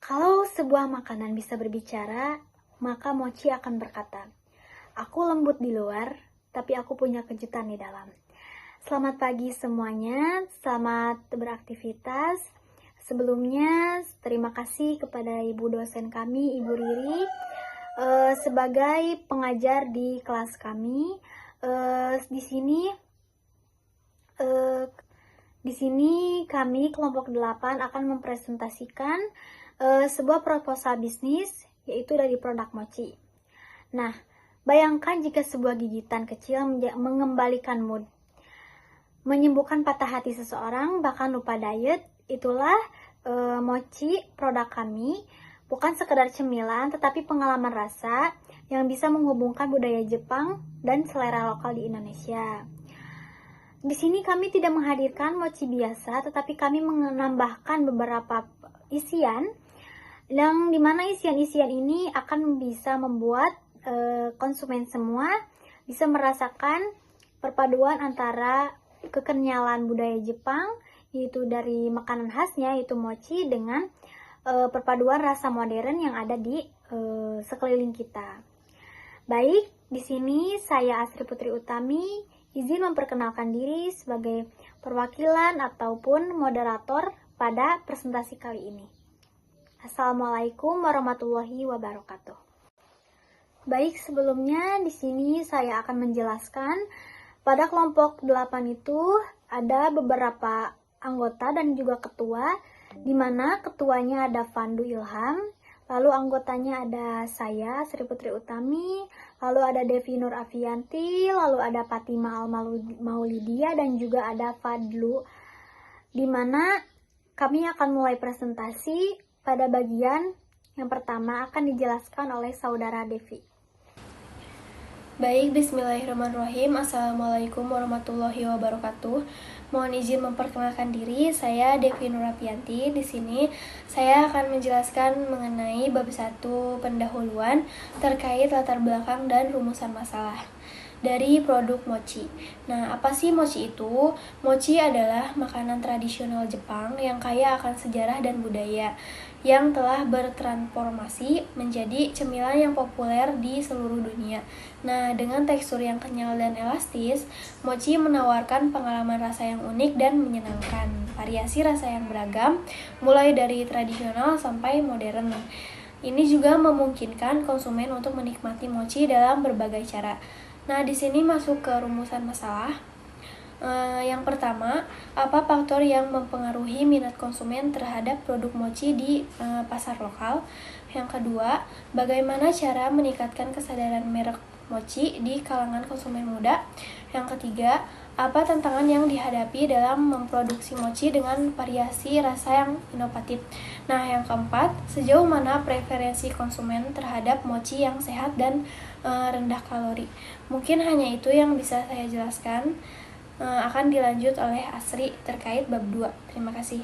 Kalau sebuah makanan bisa berbicara, maka mochi akan berkata, "Aku lembut di luar, tapi aku punya kejutan di dalam." Selamat pagi semuanya, selamat beraktivitas. Sebelumnya, terima kasih kepada ibu dosen kami, Ibu Riri, sebagai pengajar di kelas kami. Di sini kami kelompok 8 akan mempresentasikan sebuah proposal bisnis, yaitu dari produk mochi. Nah, bayangkan jika sebuah gigitan kecil mengembalikan mood, menyembuhkan patah hati seseorang, bahkan lupa diet. Itulah mochi produk kami. Bukan sekedar cemilan, tetapi pengalaman rasa yang bisa menghubungkan budaya Jepang dan selera lokal di Indonesia. Di sini kami tidak menghadirkan mochi biasa, tetapi kami menambahkan beberapa isian, yang dimana isian-isian ini akan bisa membuat konsumen semua bisa merasakan perpaduan antara kekenyalan budaya Jepang, yaitu dari makanan khasnya, yaitu mochi, dengan perpaduan rasa modern yang ada di sekeliling kita. Baik, di sini saya Asri Putri Utami izin memperkenalkan diri sebagai perwakilan ataupun moderator pada presentasi kali ini. Assalamualaikum warahmatullahi wabarakatuh. Baik, sebelumnya di sini saya akan menjelaskan pada kelompok 8 itu ada beberapa anggota dan juga ketua, di mana ketuanya ada Fandu Ilham, lalu anggotanya ada saya, Sri Putri Utami, lalu ada Devi Nur Afianti, lalu ada Fatima Al-Maulidia, dan juga ada Fadlu, di mana kami akan mulai presentasi. Pada bagian yang pertama akan dijelaskan oleh saudara Devi. Baik, bismillahirrahmanirrahim. Assalamualaikum warahmatullahi wabarakatuh. Mohon izin memperkenalkan diri, saya Devi Nurapianti. Di sini saya akan menjelaskan mengenai bab 1 pendahuluan terkait latar belakang dan rumusan masalah dari produk mochi. Nah, apa sih mochi itu? Mochi adalah makanan tradisional Jepang yang kaya akan sejarah dan budaya, yang telah bertransformasi menjadi cemilan yang populer di seluruh dunia. Nah, dengan tekstur yang kenyal dan elastis, mochi menawarkan pengalaman rasa yang unik dan menyenangkan. Variasi rasa yang beragam, mulai dari tradisional sampai modern. Ini juga memungkinkan konsumen untuk menikmati mochi dalam berbagai cara. Nah, di sini masuk ke rumusan masalah. Yang pertama, apa faktor yang mempengaruhi minat konsumen terhadap produk mochi di pasar lokal? Yang kedua, bagaimana cara meningkatkan kesadaran merek mochi di kalangan konsumen muda? Yang ketiga, apa tantangan yang dihadapi dalam memproduksi mochi dengan variasi rasa yang inovatif? Nah, yang keempat, sejauh mana preferensi konsumen terhadap mochi yang sehat dan rendah kalori? Mungkin hanya itu yang bisa saya jelaskan. Akan dilanjut oleh Asri terkait bab 2. Terima kasih.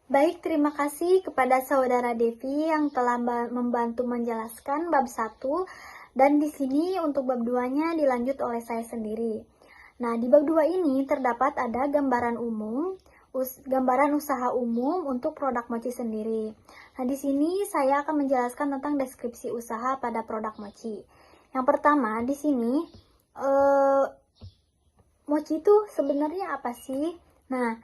Baik, terima kasih kepada saudara Devi yang telah membantu menjelaskan bab 1, dan di sini untuk bab 2-nya dilanjut oleh saya sendiri. Nah, di bab 2 ini terdapat ada gambaran umum, gambaran usaha umum untuk produk mochi sendiri. Nah, di sini saya akan menjelaskan tentang deskripsi usaha pada produk mochi. Yang pertama, di sini mochi itu sebenarnya apa sih? Nah,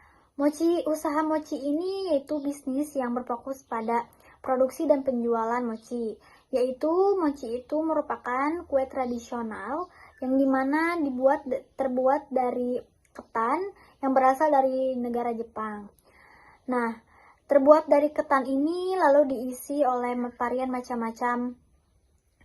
usaha mochi ini yaitu bisnis yang berfokus pada produksi dan penjualan mochi. Yaitu mochi itu merupakan kue tradisional yang dimana terbuat dari ketan yang berasal dari negara Jepang. Nah, terbuat dari ketan ini lalu diisi oleh varian macam-macam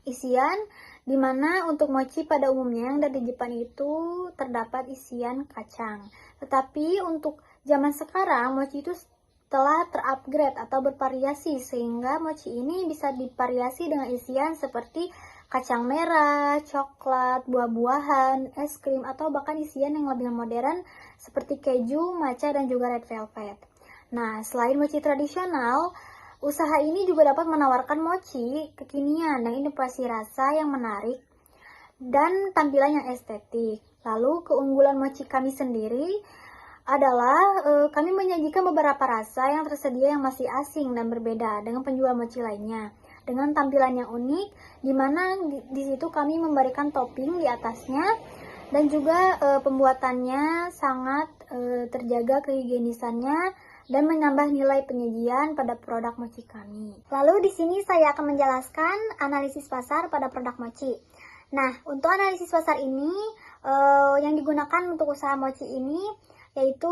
isian, di mana untuk mochi pada umumnya yang dari Jepang itu terdapat isian kacang. Tetapi untuk zaman sekarang mochi itu telah terupgrade atau bervariasi, sehingga mochi ini bisa divariasi dengan isian seperti kacang merah, coklat, buah-buahan, es krim, atau bahkan isian yang lebih modern seperti keju, matcha, dan juga red velvet. Nah, selain mochi tradisional, usaha ini juga dapat menawarkan mochi kekinian dan inovasi rasa yang menarik dan tampilan yang estetik. Lalu keunggulan mochi kami sendiri adalah kami menyajikan beberapa rasa yang tersedia yang masih asing dan berbeda dengan penjual mochi lainnya. Dengan tampilan yang unik, di mana di situ kami memberikan topping di atasnya dan juga pembuatannya sangat terjaga kehigienisannya dan menambah nilai penyajian pada produk mochi kami. Lalu di sini saya akan menjelaskan analisis pasar pada produk mochi. Nah, untuk analisis pasar ini yang digunakan untuk usaha mochi ini yaitu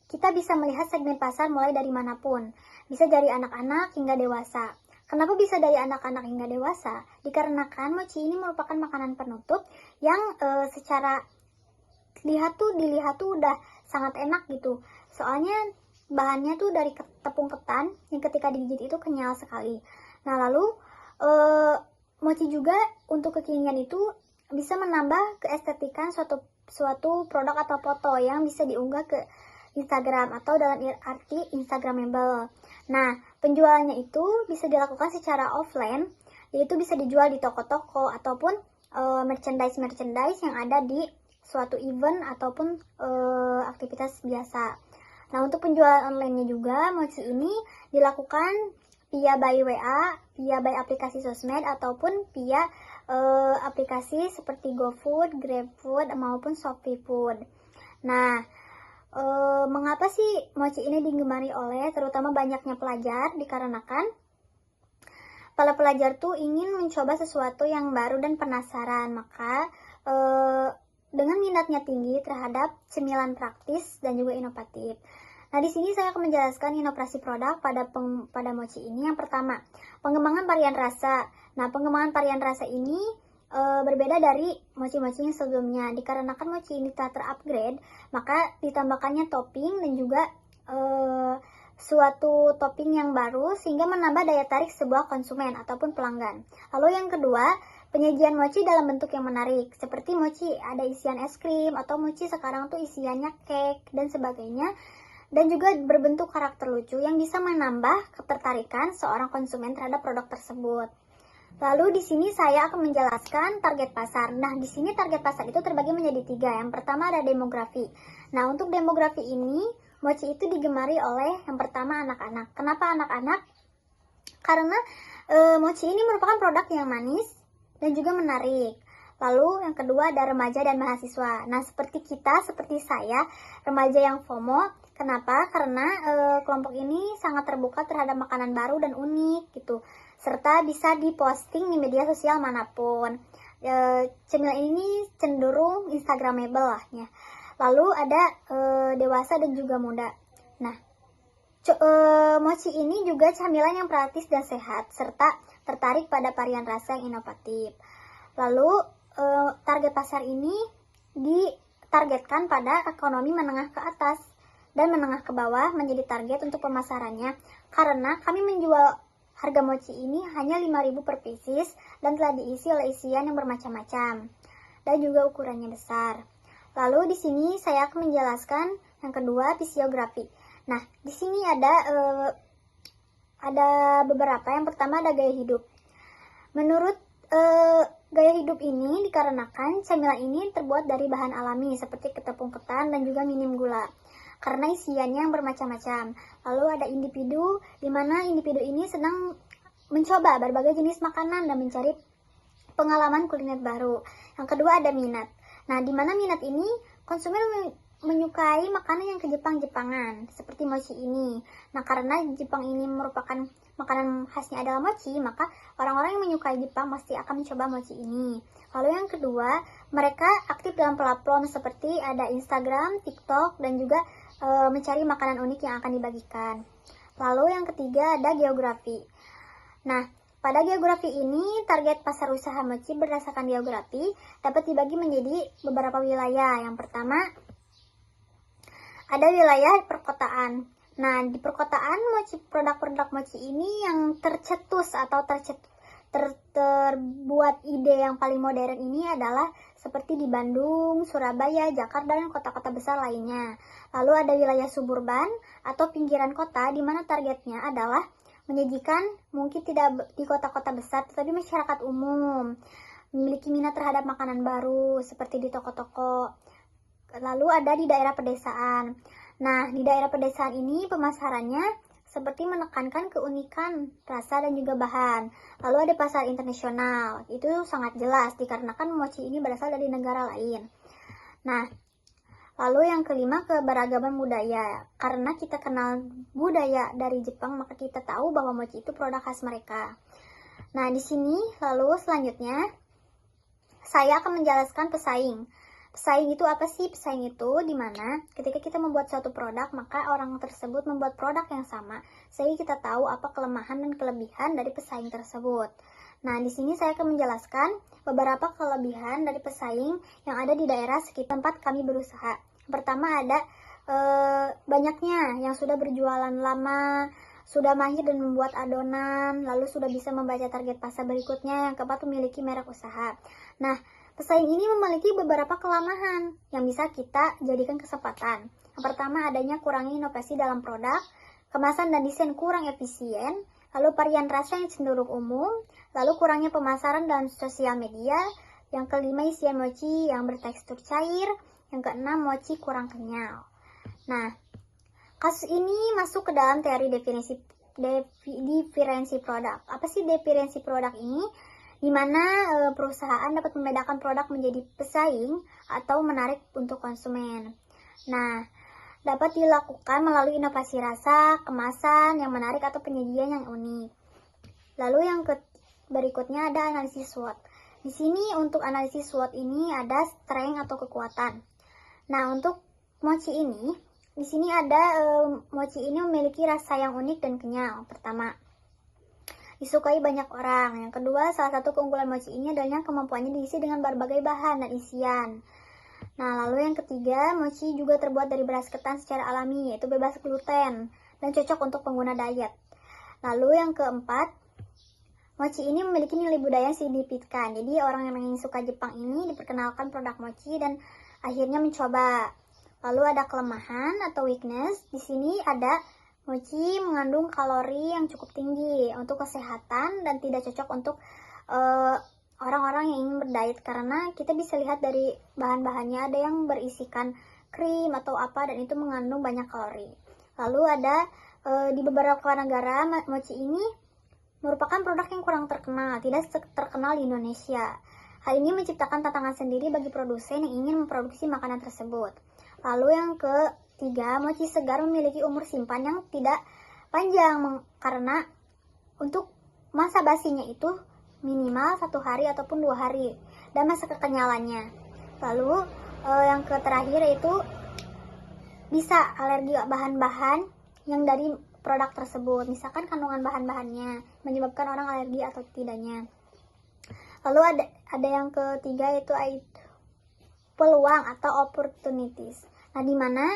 kita bisa melihat segmen pasar mulai dari manapun, bisa dari anak-anak hingga dewasa. Kenapa bisa dari anak-anak hingga dewasa? Dikarenakan mochi ini merupakan makanan penutup yang secara dilihat tuh udah sangat enak gitu. Soalnya bahannya tuh dari tepung ketan yang ketika digigit itu kenyal sekali. Nah, lalu mochi juga untuk kekinian itu bisa menambah keestetikan suatu produk atau foto yang bisa diunggah ke Instagram atau dalam arti Instagramable. Nah, penjualannya itu bisa dilakukan secara offline, yaitu bisa dijual di toko-toko ataupun merchandise yang ada di suatu event ataupun aktivitas biasa. Nah, untuk penjualan online-nya juga, mochi ini dilakukan via by WA, via by aplikasi sosmed, ataupun via aplikasi seperti GoFood, GrabFood, maupun ShopeeFood. Nah, mengapa sih mochi ini digemari oleh terutama banyaknya pelajar? Dikarenakan para pelajar tuh ingin mencoba sesuatu yang baru dan penasaran, maka dengan minatnya tinggi terhadap cemilan praktis dan juga inovatif. Nah, di sini saya akan menjelaskan inovasi produk pada mochi ini. Yang pertama, pengembangan varian rasa. Nah, pengembangan varian rasa ini berbeda dari mochi-mochi yang sebelumnya. Dikarenakan mochi ini telah terupgrade, maka ditambahkannya topping dan juga suatu topping yang baru sehingga menambah daya tarik sebuah konsumen ataupun pelanggan. Lalu yang kedua, penyajian mochi dalam bentuk yang menarik. Seperti mochi ada isian es krim atau mochi sekarang tuh isiannya cake dan sebagainya. Dan juga berbentuk karakter lucu yang bisa menambah ketertarikan seorang konsumen terhadap produk tersebut. Lalu di sini saya akan menjelaskan target pasar. Nah, di sini target pasar itu terbagi menjadi 3. Yang pertama ada demografi. Nah, untuk demografi ini, mochi itu digemari oleh yang pertama anak-anak. Kenapa anak-anak? Karena mochi ini merupakan produk yang manis dan juga menarik. Lalu yang kedua ada remaja dan mahasiswa. Nah, seperti saya, remaja yang FOMO. Kenapa? Karena kelompok ini sangat terbuka terhadap makanan baru dan unik gitu. Serta bisa diposting di media sosial manapun. Cemilan ini cenderung Instagramable lah ya. Lalu ada dewasa dan juga muda. Nah, mochi ini juga camilan yang praktis dan sehat serta tertarik pada varian rasa yang inovatif. Lalu target pasar ini ditargetkan pada ekonomi menengah ke atas dan menengah ke bawah menjadi target untuk pemasarannya karena kami menjual harga mochi ini hanya 5.000 per pieces dan telah diisi oleh isian yang bermacam-macam dan juga ukurannya besar. Lalu di sini saya akan menjelaskan yang kedua, fisiografi. Nah, di sini ada beberapa. Yang pertama ada gaya hidup. Menurut gaya hidup ini dikarenakan camilan ini terbuat dari bahan alami seperti tepung ketan dan juga minim gula karena isiannya yang bermacam-macam. Lalu ada individu, di mana individu ini sedang mencoba berbagai jenis makanan dan mencari pengalaman kuliner baru. Yang kedua ada minat. Nah, di mana minat ini konsumen menyukai makanan yang ke Jepang-Jepangan seperti mochi ini. Nah, karena Jepang ini merupakan makanan khasnya adalah mochi, maka orang-orang yang menyukai Jepang pasti akan mencoba mochi ini. Lalu yang kedua, mereka aktif dalam platform seperti ada Instagram, TikTok, dan juga mencari makanan unik yang akan dibagikan. Lalu yang ketiga ada geografi. Nah, pada geografi ini target pasar usaha mochi berdasarkan geografi dapat dibagi menjadi beberapa wilayah. Yang pertama ada wilayah perkotaan. Nah, di perkotaan produk-produk mochi ini yang tercetus atau terbuat ide yang paling modern ini adalah seperti di Bandung, Surabaya, Jakarta, dan kota-kota besar lainnya. Lalu ada wilayah suburban atau pinggiran kota di mana targetnya adalah menyajikan mungkin tidak di kota-kota besar tetapi masyarakat umum memiliki minat terhadap makanan baru seperti di toko-toko Lalu ada di daerah pedesaan. Nah, di daerah pedesaan ini pemasarannya seperti menekankan keunikan rasa dan juga bahan. Lalu ada pasar internasional. Itu sangat jelas dikarenakan mochi ini berasal dari negara lain. Nah, lalu yang kelima, keberagaman budaya. Karena kita kenal budaya dari Jepang, maka kita tahu bahwa mochi itu produk khas mereka. Nah, di sini lalu selanjutnya saya akan menjelaskan pesaing. Pesaing itu apa sih? Pesaing itu dimana ketika kita membuat suatu produk, maka orang tersebut membuat produk yang sama, sehingga kita tahu apa kelemahan dan kelebihan dari pesaing tersebut. Nah, di sini saya akan menjelaskan beberapa kelebihan dari pesaing yang ada di daerah sekitar tempat kami berusaha. Pertama ada banyaknya yang sudah berjualan lama, sudah mahir dan membuat adonan, lalu sudah bisa membaca target pasar berikutnya. Yang keempat, memiliki merek usaha. Nah, pesaing ini memiliki beberapa kelemahan yang bisa kita jadikan kesempatan. Yang pertama, adanya kurangnya inovasi dalam produk, kemasan dan desain kurang efisien, lalu varian rasa yang cenderung umum, lalu kurangnya pemasaran dalam sosial media. Yang kelima, isian mochi yang bertekstur cair. Yang keenam, mochi kurang kenyal. Nah, kasus ini masuk ke dalam teori diferensi produk. Apa sih diferensi produk ini? Di mana perusahaan dapat membedakan produk menjadi pesaing atau menarik untuk konsumen. Nah, dapat dilakukan melalui inovasi rasa, kemasan yang menarik atau penyajian yang unik. Lalu yang berikutnya ada analisis SWOT. Di sini untuk analisis SWOT ini ada strength atau kekuatan. Nah, untuk mochi ini, di sini ada mochi ini memiliki rasa yang unik dan kenyal. Pertama, disukai banyak orang. Yang kedua, salah satu keunggulan mochi ini adalah kemampuannya diisi dengan berbagai bahan dan isian. Nah, lalu yang ketiga, mochi juga terbuat dari beras ketan secara alami, yaitu bebas gluten dan cocok untuk pengguna diet. Lalu yang keempat, mochi ini memiliki nilai budaya yang signifikan. Jadi orang yang suka Jepang ini diperkenalkan produk mochi dan akhirnya mencoba. Lalu ada kelemahan atau weakness. Di sini ada mochi mengandung kalori yang cukup tinggi untuk kesehatan dan tidak cocok untuk orang-orang yang ingin berdiet, karena kita bisa lihat dari bahan-bahannya ada yang berisikan krim atau apa dan itu mengandung banyak kalori. Lalu ada di beberapa negara mochi ini merupakan produk yang kurang terkenal, tidak terkenal di Indonesia. Hal ini menciptakan tantangan sendiri bagi produsen yang ingin memproduksi makanan tersebut. Lalu yang ketiga, mochi segar memiliki umur simpan yang tidak panjang karena untuk masa basinya itu minimal 1 hari ataupun 2 hari dan masa kekenyalannya. Lalu yang terakhir itu bisa alergi bahan-bahan yang dari produk tersebut, misalkan kandungan bahan-bahannya menyebabkan orang alergi atau tidaknya. Lalu ada yang ketiga yaitu peluang atau opportunities. Nah, di mana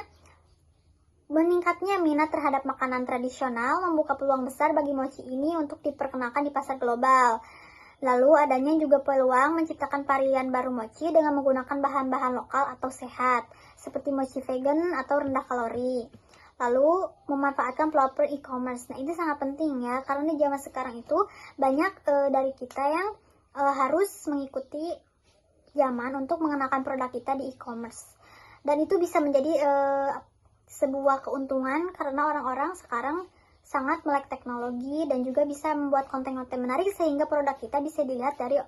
meningkatnya minat terhadap makanan tradisional membuka peluang besar bagi mochi ini untuk diperkenalkan di pasar global. Lalu adanya juga peluang menciptakan varian baru mochi dengan menggunakan bahan-bahan lokal atau sehat, seperti mochi vegan atau rendah kalori. Lalu memanfaatkan platform e-commerce. Nah, ini sangat penting ya, karena di zaman sekarang itu banyak dari kita yang harus mengikuti zaman untuk mengenalkan produk kita di e-commerce. Dan itu bisa menjadi sebuah keuntungan karena orang-orang sekarang sangat melek teknologi dan juga bisa membuat konten-konten menarik sehingga produk kita bisa dilihat dari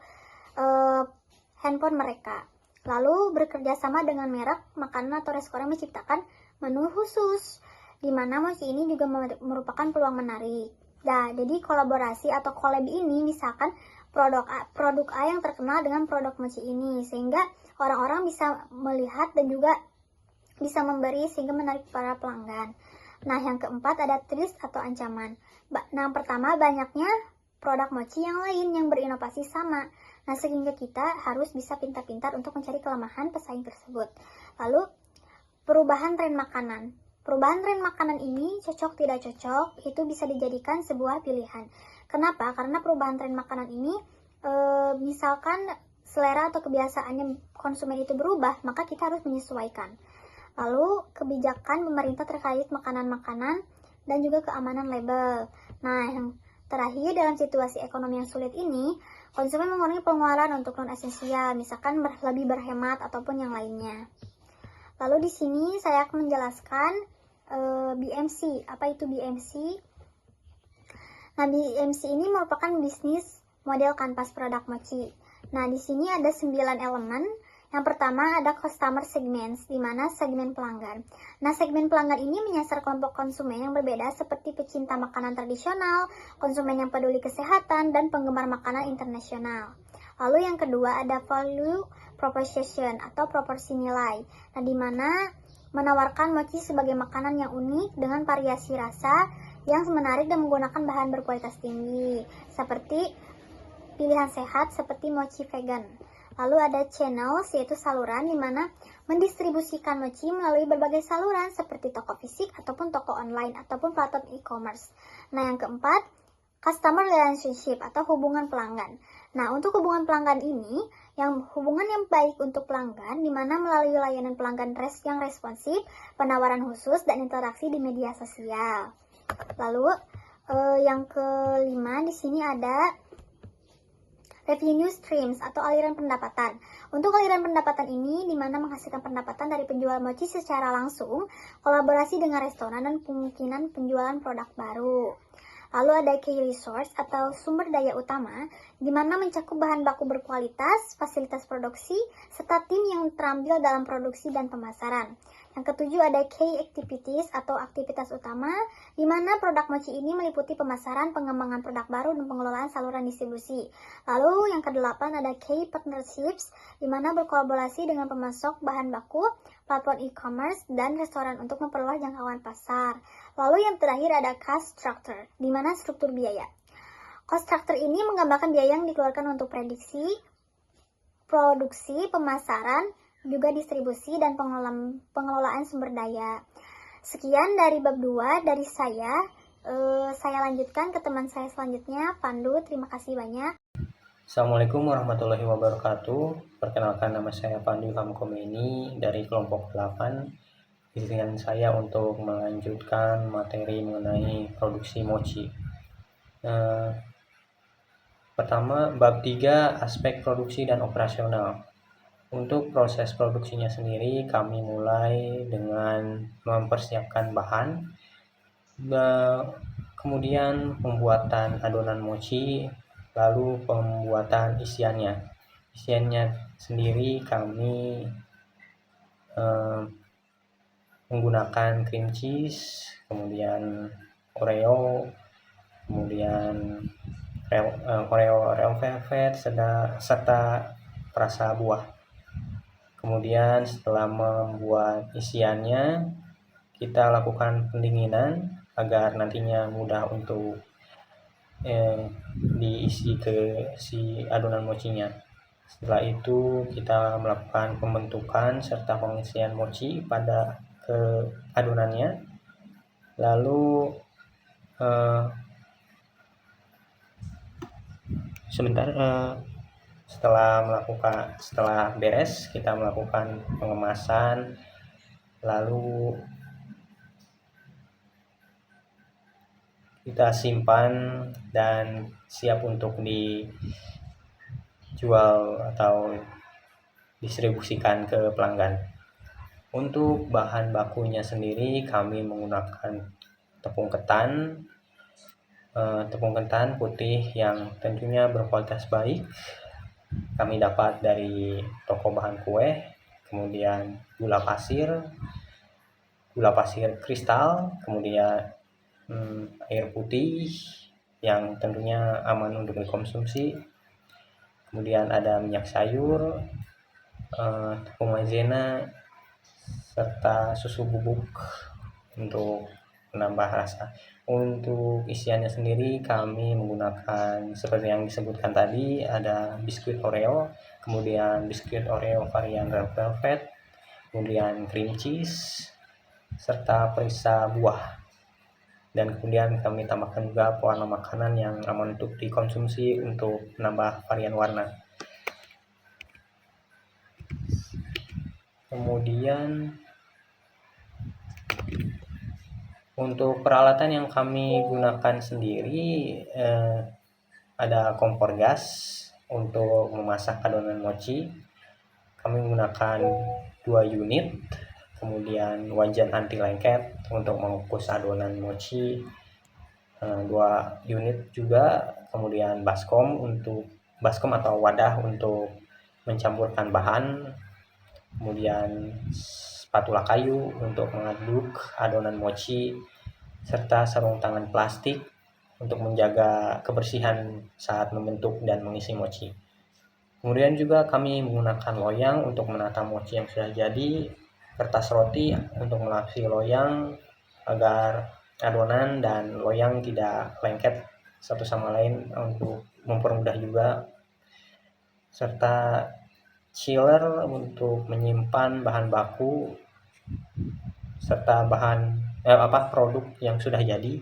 handphone mereka. Lalu bekerja sama dengan merek makanan atau restoran menciptakan menu khusus, di mana mochi ini juga merupakan peluang menarik. Nah, jadi kolaborasi atau collab ini misalkan produk A yang terkenal dengan produk mochi ini, sehingga orang-orang bisa melihat dan juga bisa memberi sehingga menarik para pelanggan. Nah, yang keempat ada threat atau ancaman. Nah, yang pertama, banyaknya produk mochi yang lain yang berinovasi sama. Nah, sehingga kita harus bisa pintar-pintar untuk mencari kelemahan pesaing tersebut. Lalu, perubahan tren makanan. Perubahan tren makanan ini cocok tidak cocok, itu bisa dijadikan sebuah pilihan. Kenapa? Karena perubahan tren makanan ini, misalkan selera atau kebiasaannya konsumen itu berubah, maka kita harus menyesuaikan. Lalu, kebijakan pemerintah terkait makanan-makanan dan juga keamanan label. Nah, yang terakhir, dalam situasi ekonomi yang sulit ini, konsumen mengurangi pengeluaran untuk non-esensial, misalkan lebih berhemat ataupun yang lainnya. Lalu di sini saya akan menjelaskan BMC. Apa itu BMC? Nah, BMC ini merupakan bisnis model kanvas produk mochi. Nah, di sini ada 9 elemen. Yang pertama ada customer segments, di mana segmen pelanggan. Nah, segmen pelanggan ini menyasar kelompok konsumen yang berbeda seperti pecinta makanan tradisional, konsumen yang peduli kesehatan, dan penggemar makanan internasional. Lalu yang kedua ada value proposition atau proporsi nilai. Nah, di mana menawarkan mochi sebagai makanan yang unik dengan variasi rasa yang menarik dan menggunakan bahan berkualitas tinggi, seperti pilihan sehat seperti mochi vegan. Lalu ada channels, yaitu saluran di mana mendistribusikan mochi melalui berbagai saluran seperti toko fisik ataupun toko online ataupun platform e-commerce. Nah, yang keempat, customer relationship atau hubungan pelanggan. Nah, untuk hubungan pelanggan ini, hubungan yang baik untuk pelanggan di mana melalui layanan pelanggan yang responsif, penawaran khusus, dan interaksi di media sosial. Lalu yang kelima di sini ada revenue streams atau aliran pendapatan. Untuk aliran pendapatan ini di mana menghasilkan pendapatan dari penjual mochi secara langsung, kolaborasi dengan restoran, dan kemungkinan penjualan produk baru. Lalu ada key resource atau sumber daya utama, di mana mencakup bahan baku berkualitas, fasilitas produksi, serta tim yang terampil dalam produksi dan pemasaran. Yang ketujuh ada key activities atau aktivitas utama, di mana produk mochi ini meliputi pemasaran, pengembangan produk baru, dan pengelolaan saluran distribusi. Lalu yang kedelapan ada key partnerships, di mana berkolaborasi dengan pemasok bahan baku, platform e-commerce, dan restoran untuk memperluas jangkauan pasar. Lalu yang terakhir ada cost structure, di mana struktur biaya. Cost structure ini menggambarkan biaya yang dikeluarkan untuk prediksi, produksi, pemasaran, juga distribusi dan pengelolaan sumber daya. Sekian dari bab 2 dari saya. Saya lanjutkan ke teman saya selanjutnya, Pandu. Terima kasih banyak. Assalamualaikum warahmatullahi wabarakatuh. Perkenalkan, nama saya Pandu Ilham Khomeini dari kelompok 8. Izinkan saya untuk melanjutkan materi mengenai produksi mochi. Pertama, bab 3, aspek produksi dan operasional. Untuk proses produksinya sendiri, kami mulai dengan mempersiapkan bahan, kemudian pembuatan adonan mochi, lalu pembuatan isiannya. Isiannya sendiri kami menggunakan cream cheese, kemudian Oreo, kemudian Oreo velvet, serta perasa buah. Kemudian setelah membuat isiannya, kita lakukan pendinginan agar nantinya mudah untuk diisi ke si adonan mochinya. Setelah itu kita melakukan pembentukan serta pengisian mochi pada ke adonannya. Lalu setelah beres kita melakukan pengemasan, lalu kita simpan dan siap untuk dijual atau distribusikan ke pelanggan. Untuk bahan bakunya sendiri kami menggunakan tepung ketan putih yang tentunya berkualitas baik. Kami dapat dari toko bahan kue, kemudian gula pasir kristal, kemudian air putih yang tentunya aman untuk dikonsumsi, kemudian ada minyak sayur, tepung maizena, serta susu bubuk untuk menambah rasa. Untuk isiannya sendiri kami menggunakan seperti yang disebutkan tadi, ada biskuit Oreo, kemudian biskuit Oreo varian red velvet, kemudian cream cheese, serta perisa buah. Dan kemudian kami tambahkan juga pewarna makanan yang aman untuk dikonsumsi untuk menambah varian warna. Kemudian untuk peralatan yang kami gunakan sendiri, ada kompor gas untuk memasak adonan mochi. Kami menggunakan 2 unit, kemudian wajan anti lengket untuk mengukus adonan mochi, 2 unit juga, kemudian baskom atau wadah untuk mencampurkan bahan, kemudian spatula kayu untuk mengaduk adonan mochi, serta sarung tangan plastik untuk menjaga kebersihan saat membentuk dan mengisi mochi. Kemudian juga kami menggunakan loyang untuk menata mochi yang sudah jadi, kertas roti untuk melapisi loyang agar adonan dan loyang tidak lengket satu sama lain untuk mempermudah juga, serta chiller untuk menyimpan bahan baku serta produk yang sudah jadi,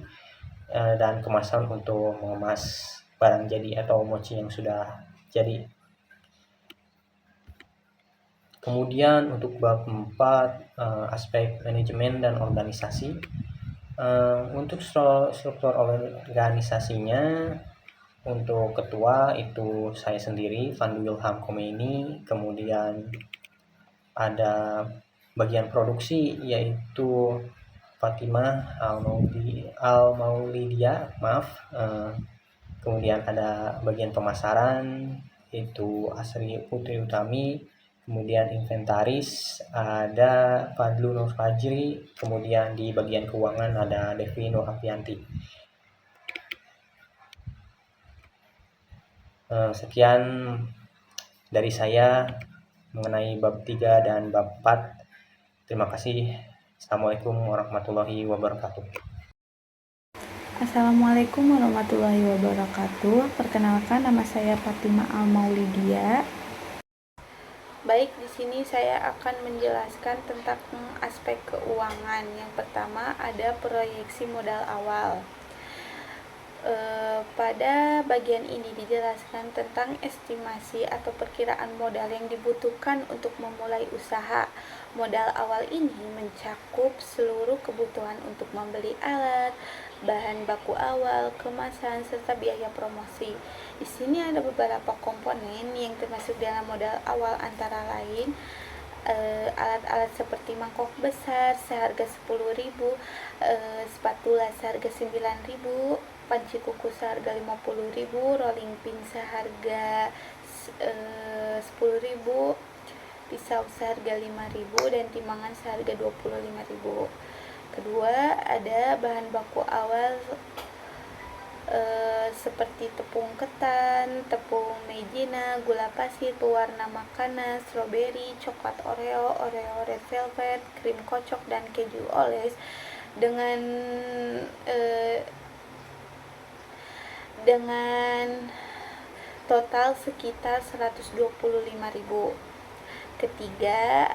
dan kemasan untuk mengemas barang jadi atau mochi yang sudah jadi. Kemudian untuk bab 4, aspek manajemen dan organisasi. Untuk struktur organisasinya, untuk ketua itu saya sendiri, Fandi Wilham Khomeini. Kemudian ada bagian produksi yaitu Fatimah Al-Maulidia, kemudian ada bagian pemasaran itu Asri Putri Utami, kemudian inventaris ada Fadlu Nur Fajri, kemudian di bagian keuangan ada Devi Nur Apianti. Sekian dari saya mengenai bab 3 dan bab 4. Terima kasih. Assalamualaikum warahmatullahi wabarakatuh. Assalamualaikum warahmatullahi wabarakatuh. Perkenalkan, nama saya Fatimah Al-Maulidia. Baik, di sini saya akan menjelaskan tentang aspek keuangan. Yang pertama ada proyeksi modal awal. Pada bagian ini dijelaskan tentang estimasi atau perkiraan modal yang dibutuhkan untuk memulai usaha. Modal awal ini mencakup seluruh kebutuhan untuk membeli alat, bahan baku awal, kemasan, serta biaya promosi. Di sini ada beberapa komponen yang termasuk dalam modal awal, antara lain alat-alat seperti mangkok besar seharga 10.000, spatula seharga 9.000, panci kuku seharga 50.000, rolling pin seharga 10.000, pisau seharga 5.000, dan timbangan seharga 25.000. Kedua, ada bahan baku awal seperti tepung ketan, tepung maizena, gula pasir, pewarna makanan, stroberi, coklat Oreo, Oreo red velvet, krim kocok, dan keju oles dengan total sekitar 125.000. Ketiga,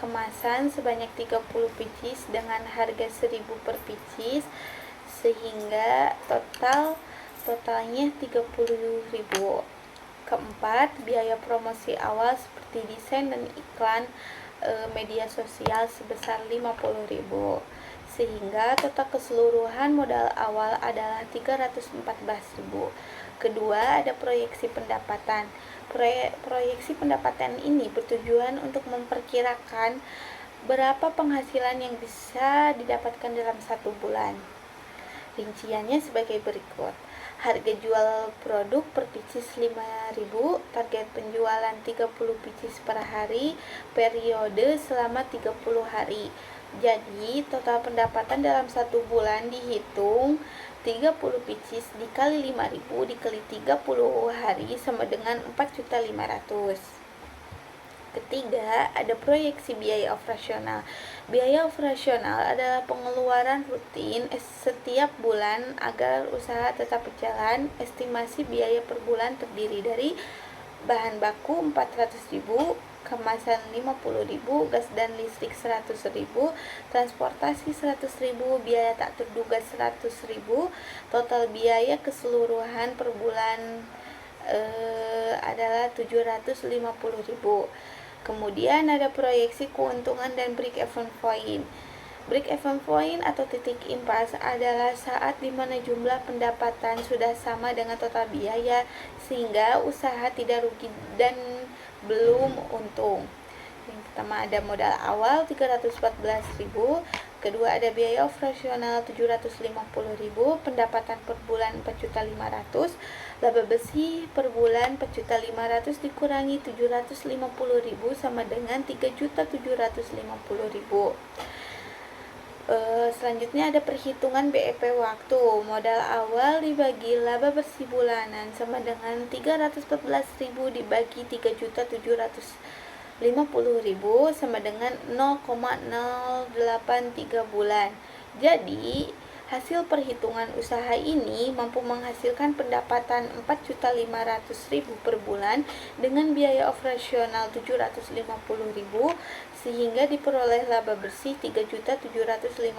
kemasan sebanyak 30 pieces dengan harga 1.000 per pieces, sehingga totalnya 30.000. Keempat, biaya promosi awal seperti desain dan iklan media sosial sebesar 50.000, sehingga total keseluruhan modal awal adalah 314.000. Kedua, ada proyeksi pendapatan. Proyeksi pendapatan ini bertujuan untuk memperkirakan berapa penghasilan yang bisa didapatkan dalam 1 bulan. Rinciannya sebagai berikut. Harga jual produk per pieces 5.000, target penjualan 30 pieces per hari, periode selama 30 hari. Jadi total pendapatan dalam 1 bulan dihitung 30 pieces dikali 5.000 dikali 30 hari sama dengan 4.500.000. Ketiga, ada proyeksi biaya operasional. Biaya operasional adalah pengeluaran rutin setiap bulan agar usaha tetap berjalan. Estimasi biaya per bulan terdiri dari bahan baku 400.000, kemasan 50.000, gas dan listrik 100.000, transportasi 100.000, biaya tak terduga 100.000. Total biaya keseluruhan per bulan adalah 750.000. Kemudian ada proyeksi keuntungan dan break-even point. Break-even point atau titik impas adalah saat dimana jumlah pendapatan sudah sama dengan total biaya, sehingga usaha tidak rugi dan belum untung. Yang pertama ada modal awal 314.000, kedua ada biaya operasional 750.000, pendapatan per bulan 4.500.000, laba bersih per bulan 4.500.000 dikurangi 750.000 sama dengan 3.750.000. Selanjutnya ada perhitungan BEP waktu. Modal awal dibagi laba bersih bulanan sama dengan 314.000 dibagi 3.750.000 sama dengan 0,083 bulan. Jadi, hasil perhitungan usaha ini mampu menghasilkan pendapatan 4.500.000 per bulan dengan biaya operasional 750.000 sehingga diperoleh laba bersih 3.750.000.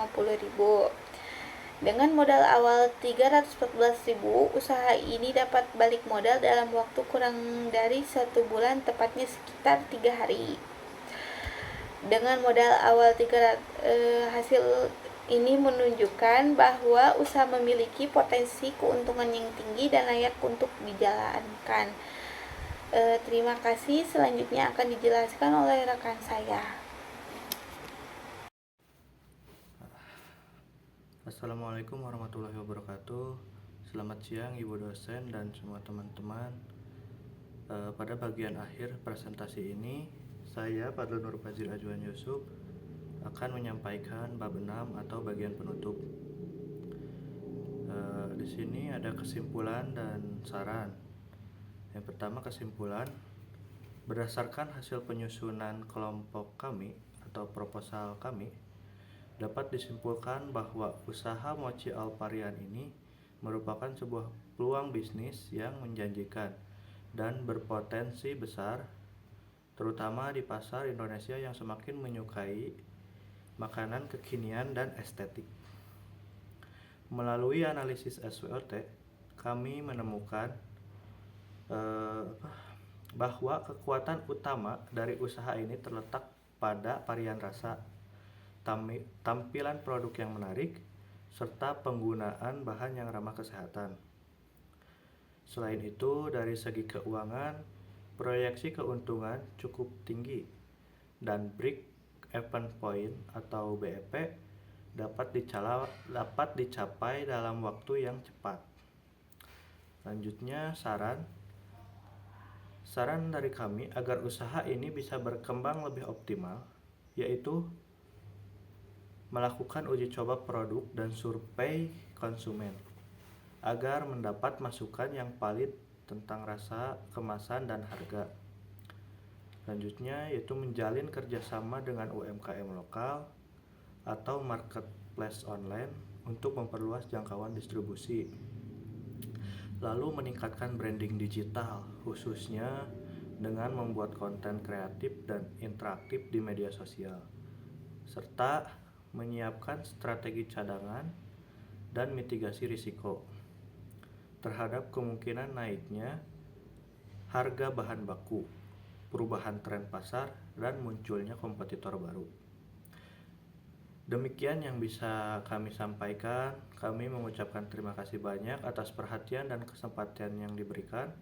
Dengan modal awal 314.000, usaha ini dapat balik modal dalam waktu kurang dari 1 bulan, tepatnya sekitar 3 hari. Dengan modal awal hasil ini menunjukkan bahwa usaha memiliki potensi keuntungan yang tinggi dan layak untuk dijalankan. Terima kasih. Selanjutnya akan dijelaskan oleh rekan saya. Assalamualaikum warahmatullahi wabarakatuh. Selamat siang Ibu dosen dan semua teman-teman. Pada bagian akhir presentasi ini, saya Fadlun Nur Fazil Ajwan Yusuf akan menyampaikan bab 6 atau bagian penutup. Di sini ada kesimpulan dan saran. Yang pertama, kesimpulan. Berdasarkan hasil penyusunan kelompok kami atau proposal kami, dapat disimpulkan bahwa usaha mochi Alparian ini merupakan sebuah peluang bisnis yang menjanjikan dan berpotensi besar, terutama di pasar Indonesia yang semakin menyukai makanan kekinian dan estetik. Melalui analisis SWOT, kami menemukan bahwa kekuatan utama dari usaha ini terletak pada varian rasa, tampilan produk yang menarik, serta penggunaan bahan yang ramah kesehatan. Selain itu, dari segi keuangan, proyeksi keuntungan cukup tinggi dan break even point atau BEP dapat dicapai dalam waktu yang cepat. Selanjutnya, saran dari kami agar usaha ini bisa berkembang lebih optimal, yaitu melakukan uji coba produk dan survei konsumen agar mendapat masukan yang valid tentang rasa, kemasan, dan harga. Selanjutnya yaitu menjalin kerjasama dengan UMKM lokal atau marketplace online untuk memperluas jangkauan distribusi. Lalu meningkatkan branding digital, khususnya dengan membuat konten kreatif dan interaktif di media sosial, serta menyiapkan strategi cadangan dan mitigasi risiko terhadap kemungkinan naiknya harga bahan baku, perubahan tren pasar, dan munculnya kompetitor baru. Demikian yang bisa kami sampaikan. Kami mengucapkan terima kasih banyak atas perhatian dan kesempatan yang diberikan.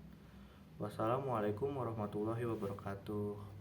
Wassalamualaikum warahmatullahi wabarakatuh.